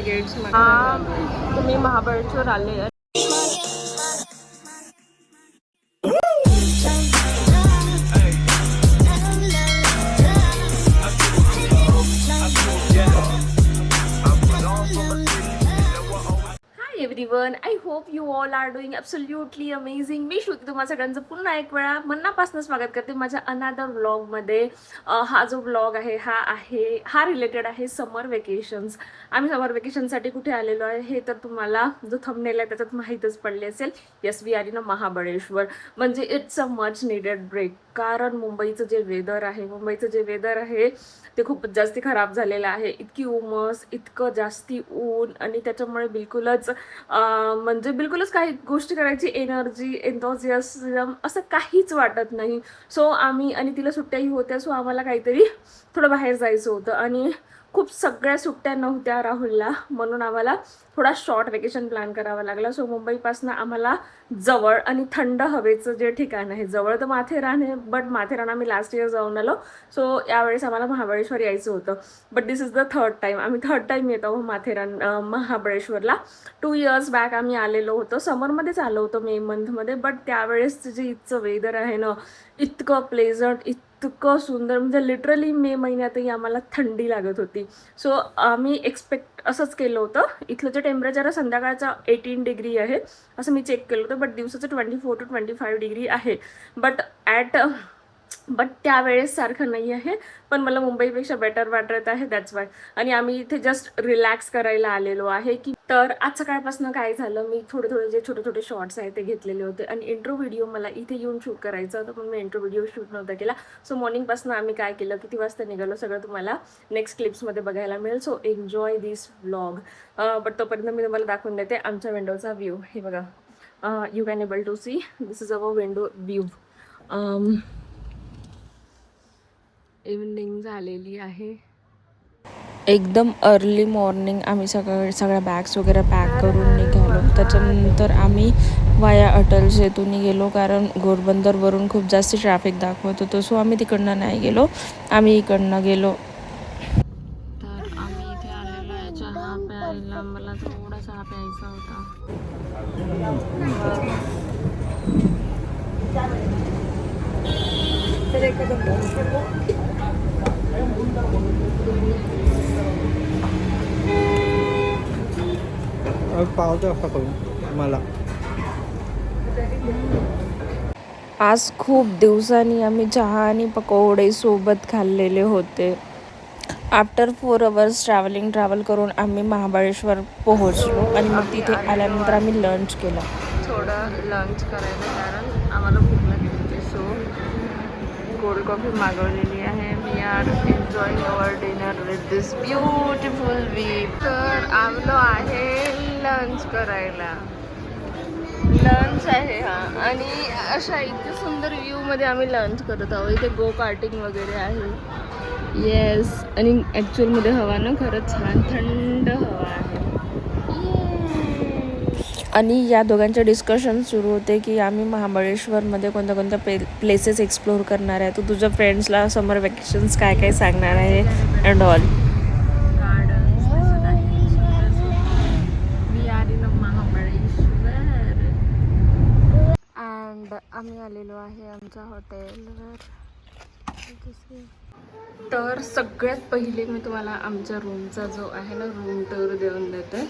Gates तुम्ही महाबळेश्वर आले आहे. Everyone, I hope you all are doing absolutely amazing. मी श्रुती तुम्हाला सगळ्यांचं पुन्हा एक वेळा मनापासून स्वागत करते माझ्या अनदर व्लॉगमध्ये. हा जो व्लॉग आहे हा रिलेटेड आहे समर वेकेशन्स. आम्ही समर वेकेशनसाठी कुठे आलेलो आहे हे तर तुम्हाला जो थंबनेल आहे त्याच्यात माहीतच पडले असेल. Yes, we are in Mahabaleshwar. म्हणजे it's a much needed break. कारण मुंबईचं जे वेदर आहे ते खूप जास्ती खराब झालेलं आहे. इतकी उमस, इतकं जास्ती ऊन आणि त्याच्यामुळे म्हणजे बिलकुलच काही गोष्टी करायची एनर्जी, एन्थॉसियाझम असं काहीच वाटत नाही. सो आणि तिला सुट्ट्याही होत्या, सो आम्हाला काहीतरी थोडं बाहेर जायचं होतं आणि खूप सगळ्या सुट्ट्या नव्हत्या राहुलला, म्हणून आम्हाला थोडा शॉर्ट वेकेशन प्लॅन करावा लागला. सो मुंबईपासून आम्हाला जवळ आणि थंड हवेचं जे ठिकाण आहे, जवळ तर माथेरान आहे, बट माथेरान आम्ही लास्ट इयर जाऊन आलो. सो यावेळेस आम्हाला महाबळेश्वर यायचं होतं. But this is the third time येत आहोत महाबळेश्वरला. 2 इयर्स बॅक आम्ही आलेलो होतो, समरमध्येच आलो होतो, मे मंथमध्ये. बट त्यावेळेस जे इथचं वेदर आहे ना, इतकं प्लेझंट, इतकं सुंदर, म्हणजे लिटरली मे महिन्यातही आम्हाला थंडी लागत होती. सो आम्ही एक्सपेक्ट असंच केलं होतं. इथलं जे टेम्परेचर संध्याकाळचं 18 डिग्री आहे असं मी चेक केलं होतं, बट दिवसाचं 24 to 25 डिग्री आहे. बट त्यावेळेस सारखं नाही आहे, पण मला मुंबईपेक्षा बेटर वाटत आहे, दॅट्स वाय. आणि आम्ही इथे जस्ट रिलॅक्स करायला आलेलो आहे. की तर आज सकाळपासून काय झालं, मी थोडे जे छोटे शॉर्ट्स आहेत ते घेतलेले होते आणि इंट्रो व्हिडिओ मला इथे येऊन शूट करायचा होता, पण मी इंट्रो व्हिडिओ शूट नव्हता केला. सो मॉर्निंगपासून आम्ही काय केलं, किती वाजता निघालो, सगळं तुम्हाला नेक्स्ट क्लिप्समध्ये बघायला मिळेल. So enjoy this vlog. But तोपर्यंत मी तुम्हाला दाखवून देते आमच्या विंडोचा व्ह्यू. हे बघा, you can able to see, this is our window view. Evening झालेली आहे. एकदम अर्ली मॉर्निंग आम्ही सगळ्या बॅग्स वगैरे पॅक करून निघालो. त्याच्यानंतर आम्ही वाया अटल सेतूने गेलो, कारण घोरबंदरवरून खूप जास्त ट्रॅफिक दाखवत होतं. सो आम्ही तिकडनं नाही गेलो, आम्ही इकडनं गेलो. तर आम्ही इथे आलेलो आहे चहा प्यायला. मला थोडा चहा प्यायचा होता. पावतो असा करून मला. आज खूप दिवसांनी आम्ही चहा आणि पकोडे सोबत खाल्लेले होते. आफ्टर 4 hours ट्रॅव्हल करून आम्ही महाबळेश्वर पोहोचलो आणि मग तिथे आल्यानंतर आम्ही लंच केलं. थोडं लंच करायचं कारण आम्हाला भूक लागली होती. सो कोल्ड कॉफी मागवलेली आहे. We are enjoying our dinner with this beautiful view. तर आलो आहे लंच करायला. लंच आहे हा, आणि अशा इतक्या सुंदर व्ह्यूमध्ये आम्ही लंच करत आहोत. इथे गो कार्टिंग वगैरे आहे. येस, आणि ॲक्च्युअलमध्ये हवा ना खरंच छान थंड हवा आहे. आणि या दोघांचे डिस्कशन सुरू होते की आम्ही महाबळेश्वरमध्ये कोणत्या प्लेसेस एक्सप्लोअर करणार आहे. तू तुझ्या फ्रेंड्सला समर वेकेशन्स काय सांगणार आहे अँड ऑल. अँड आम्ही आलेलो आहे आमच्या हॉटेलवर. तर सगळ्यात पहिले मी तुम्हाला आमच्या रूमचा जो आहे ना रूम टूर देऊन देते.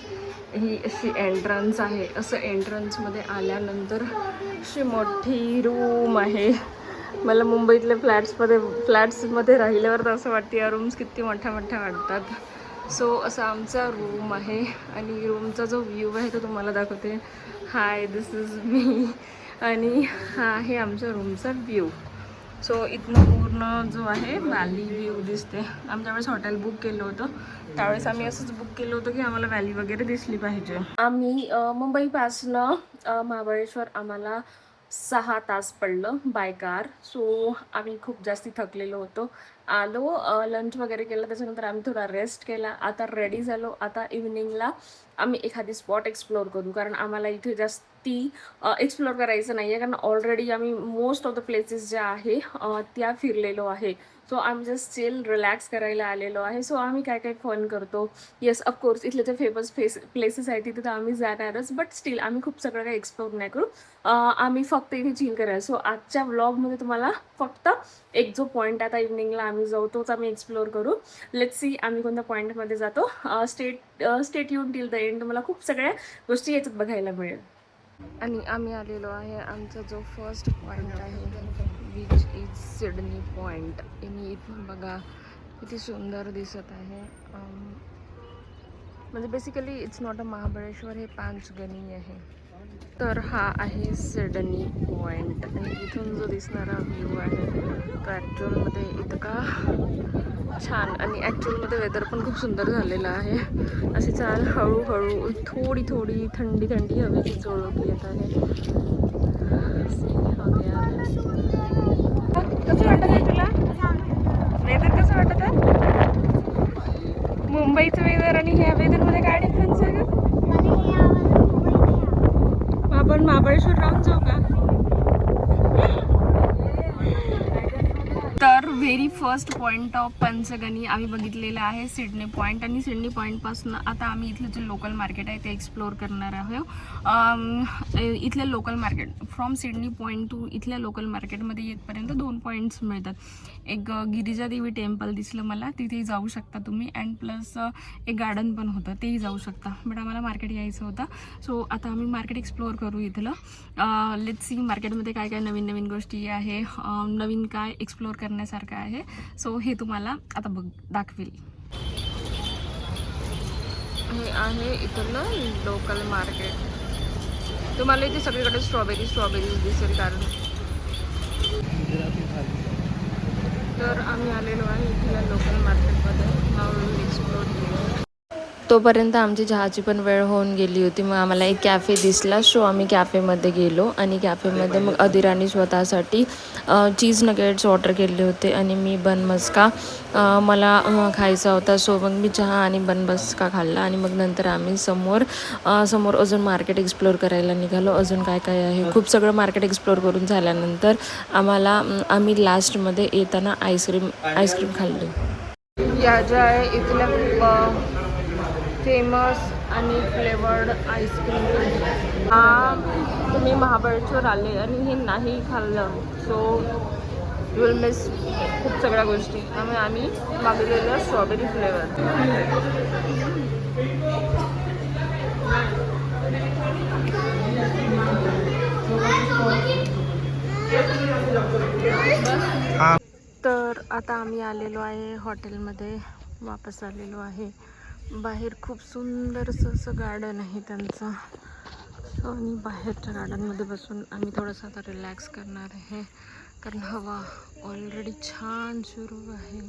ही अशी एंट्रन्स आहे. असं एंट्रन्समध्ये आल्यानंतर अशी मोठी रूम आहे. मला मुंबईतल्या फ्लॅट्समध्ये राहिल्यावर तर असं वाटतं या रूम्स किती मोठ्या वाटतात. सो असा आमचा रूम आहे आणि रूमचा जो व्ह्यू आहे तो तुम्हाला दाखवते. हाय, दिस इज मी. आणि हा आहे आमच्या रूमचा व्ह्यू. सो इथनं पूर्ण जो आहे व्हॅली व्ह्यू दिसते. आमच्या वेळेस हॉटेल बुक केलं होतं, त्यावेळेस आम्ही असंच बुक केलं होतं की आम्हाला व्हॅली वगैरे दिसली पाहिजे. आम्ही मुंबईपासनं महाबळेश्वर आम्हाला 6 तास पडलं बाय कार. सो आम्ही खूप जास्ती थकलेलो होतो. आलो, लंच वगैरे केलं, त्याच्यानंतर आम्ही थोडा रेस्ट केला. आता रेडी झालो. आता इव्हनिंगला आम्ही एखादी स्पॉट एक्सप्लोअर करू, कारण आम्हाला इथे जास्ती एक्सप्लोअर करायचं नाही आहे, कारण ऑलरेडी आम्ही मोस्ट ऑफ द प्लेसेस ज्या आहे त्या फिरलेलो आहे. सो आम्ही जस्ट चिल रिलॅक्स करायला आलेलो आहे. सो आम्ही काय काय फन करतो, येस ऑफकोर्स इथले जे फेमस प्लेसेस आहेत तिथे तर आम्ही जाणारच, बट स्टील आम्ही खूप सगळं काही एक्सप्लोअर नाही करू. आम्ही फक्त इथे चिल करायला. सो आजच्या व्लॉगमध्ये तुम्हाला फक्त एक जो पॉईंट आता इव्हनिंगला आम्ही जाऊ तोच आम्ही एक्सप्लोअर करू. लेट्स सी आम्ही कोणत्या पॉईंटमध्ये जातो. स्टेट युन टिल द एंड. तुम्हाला खूप सगळ्या गोष्टी याच्यात बघायला मिळेल. आणि आम्ही आलेलो आहे आमचा जो फर्स्ट पॉईंट आहे, विच इज सिडनी पॉईंट. आणि इथून बघा किती सुंदर दिसत आहे. म्हणजे basically it's not a Mahabaleshwar, हे पाचगणी आहे. तर हा आहे सिडनी पॉईंट. आणि इथून जो दिसणारा व्ह्यू आहे तो ॲक्च्युअलमध्ये इतका छान, आणि ॲक्च्युअलमध्ये वेदर पण खूप सुंदर झालेलं आहे. असे छान हळूहळू थोडी थोडी थंडी थंडी हवेची झुळूक येत आहे. कसं वाटत आहे तुला? वेदर कसं वाटत आहे? मुंबईचं वेदर आणि ह्या वेदरमध्ये काय डिफरन्स आहे का? आपण महाबळेश्वर राहून जाऊ का? तर very first point of Panchgani आम्ही बघितलेलं आहे सिडनी पॉईंट. आणि सिडनी पॉईंटपासून आता आम्ही इथलं जे लोकल मार्केट आहे ते एक्सप्लोअर करणार आहोत. इथलं local market from Sydney point two इथल्या लोकल मार्केटमध्ये येतपर्यंत 2 पॉईंट्स मिळतात. एक गिरिजा देवी टेम्पल दिसलं मला, तिथेही जाऊ शकता तुम्ही. अँड प्लस एक गार्डन पण होतं, तेही जाऊ शकता. बट आम्हाला मार्केट यायचं होतं. सो आता आम्ही मार्केट एक्सप्लोअर करू इथलं. लेट्स सी मार्केटमध्ये काय काय नवीन नवीन गोष्टी आहे, नवीन काय एक्सप्लोअर करण्यासारखं आहे. सो हे तुम्हाला आता दाखवेल. हे आहे इथलं लोकल मार्केट. तुम्हाला इथे सगळीकडे स्ट्रॉबेरीज दिसेल कारण. तर आम्ही आलेलो आहे इथल्या लोकल मार्केटमध्ये. नाव एक्सप्लोअर केलं. तोपर्यंत आमची चहाची पण वेळ होऊन गेली होती. मग आम्हाला एक कॅफे दिसला. सो आम्ही कॅफेमध्ये गेलो आणि कॅफेमध्ये मग अदिराने स्वतःसाठी चीज नगेट्स ऑर्डर केले होते आणि मी बन मस्का मला खायचा होता. सो मग मी चहा आणि बन मस्का खाल्ला. आणि मग नंतर आम्ही समोर अजून मार्केट एक्सप्लोअर करायला निघालो. अजून काय काय आहे खूप सगळं मार्केट एक्सप्लोअर करून झाल्यानंतर आम्ही लास्टमध्ये येताना आईस्क्रीम खाल्ली. या ज्या आहे इथल्या फेमस आणि फ्लेवर्ड आईस्क्रीम आहे. तुम्ही महाबळेश्वर आले आणि हे नाही खाल्लं सो यू विल मिस खूप सगळ्या गोष्टी. त्यामुळे आम्ही मागवलेलं स्ट्रॉबेरी फ्लेवर. तर आता आम्ही आलेलो आहे हॉटेलमध्ये, वापस आलेलो आहे. बाहेर खूप सुंदरसं असं गार्डन आहे त्यांचं. आणि बाहेरच्या गार्डनमध्ये बसून आम्ही थोडंसं आता रिलॅक्स करणार आहे, कारण हवा ऑलरेडी छान सुरू आहे.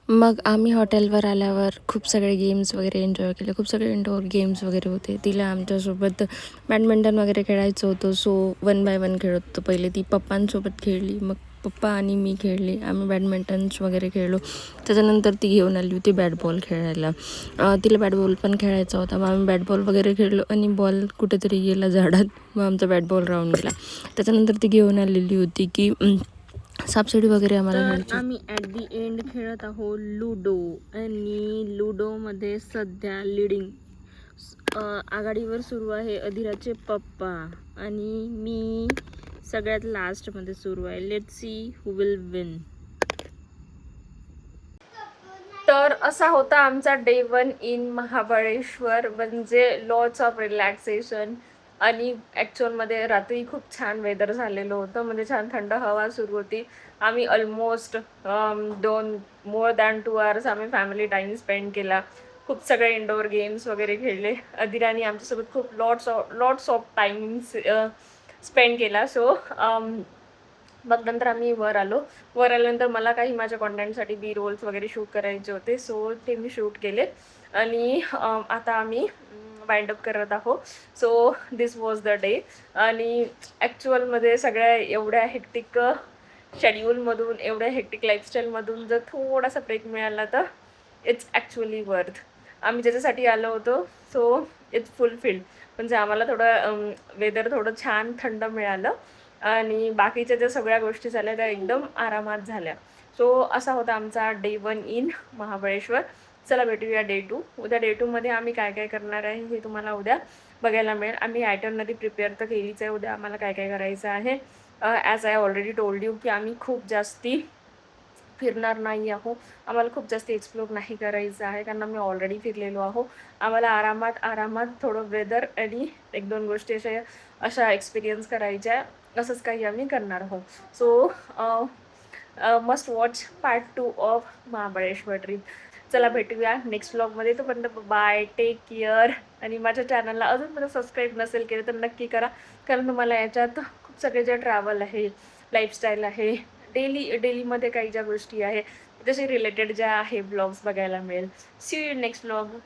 मग आम्ही हॉटेलवर आल्यावर खूप सगळे गेम्स वगैरे एन्जॉय केले. खूप सगळे इंडोर गेम्स वगैरे होते. तिला आमच्यासोबत बॅडमिंटन वगैरे खेळायचं होतं. सो 1 बाय 1 खेळत होतो. पहिले ती पप्पांसोबत खेळली, मग पप्पा आणि मी खेळली. आम्ही बॅडमिंटन्स वगैरे खेळलो. त्याच्यानंतर ती घेऊन आली होती बॅट बॉल खेळायला. तिला बॅट बॉल पण खेळायचा होता. मग आम्ही बॅट बॉल वगैरे खेळलो आणि बॉल कुठेतरी गेला झाडात. मग आमचा बॅट बॉल राहून गेला. त्याच्यानंतर ती घेऊन आलेली होती की सापशिडी वगैरे आम्हाला खेळायची. आम्ही ॲट दी एंड खेळत आहोत लुडो. आणि लुडोमध्ये सध्या लिडिंग आघाडीवर सुरू आहे अधिराचे पप्पा आणि मी सगळ्यात लास्टमध्ये सुरू आहे. Let's see who will win. तर असा होता आमचा डे 1 इन महाबळेश्वर. म्हणजे लॉट्स ऑफ रिलॅक्सेशन. आणि ॲक्च्युअलमध्ये रात्री खूप छान वेदर झालेलं होतं. म्हणजे छान थंड हवा सुरू होती. आम्ही ऑलमोस्ट मोर दॅन 2 hours आम्ही फॅमिली टाईम स्पेंड केला. खूप सगळे इंडोर गेम्स वगैरे खेळले. अधिराने आमच्यासोबत खूप लॉट्स ऑफ टाइम्स स्पेंड केला. सो मग नंतर आम्ही वर आल्यानंतर मला काही माझ्या कॉन्टेंटसाठी बी रोल्स वगैरे शूट करायचे होते. सो ते मी शूट केले. आणि आता आम्ही वाइंड अप करत आहोत. So this was the day. आणि ॲक्च्युअलमध्ये सगळ्या एवढ्या हेक्टिक शेड्यूलमधून, एवढ्या हेक्टिक लाईफस्टाईलमधून जर थोडासा ब्रेक मिळाला तर इट्स ॲक्च्युअली वर्थ. आम्ही ज्याच्यासाठी आलो होतो सो इट्स फुलफिल्ड. म्हणजे आम्हाला थोडं वेदर थोडं छान थंड मिळालं आणि बाकीच्या ज्या सगळ्या गोष्टी झाल्या त्या एकदम आरामात झाल्या. सो असा होता आमचा डे 1 इन महाबळेश्वर. चला भेटूया डे 2. उद्या डे 2मध्ये आम्ही काय काय करणार आहे हे तुम्हाला उद्या बघायला मिळेल. आम्ही आयटनरी प्रिपेअर तर केलीच आहे. उद्या आम्हाला काय काय करायचं आहे. As I already told you की आम्ही खूप जास्ती फिरणार नाही आहो. आम्हाला खूप जास्त एक्सप्लोर नाही करायचं आहे कारण आम्ही ऑलरेडी फिरलेलो आहो. आम्हाला आरामात थोडं वेदर आणि 1-2 गोष्टी अशा एक्सपिरियन्स करायच्या आहे. असंच काही आम्ही करणार आहोत. So must watch part 2 of Mahabaleshwar trip. चला भेटूया नेक्स्ट व्लॉगमध्ये. तोपर्यंत बाय, टेक केअर. आणि माझ्या चॅनलला अजून मला सबस्क्राईब नसेल केलं तर नक्की करा कारण तुम्हाला याच्यात खूप सगळे जे ट्रॅव्हल आहे, लाईफस्टाईल आहे, डेलीमध्ये काही ज्या गोष्टी आहे त्याच्याशी रिलेटेड ज्या आहे ब्लॉग्स बघायला मिळेल. See you next vlog.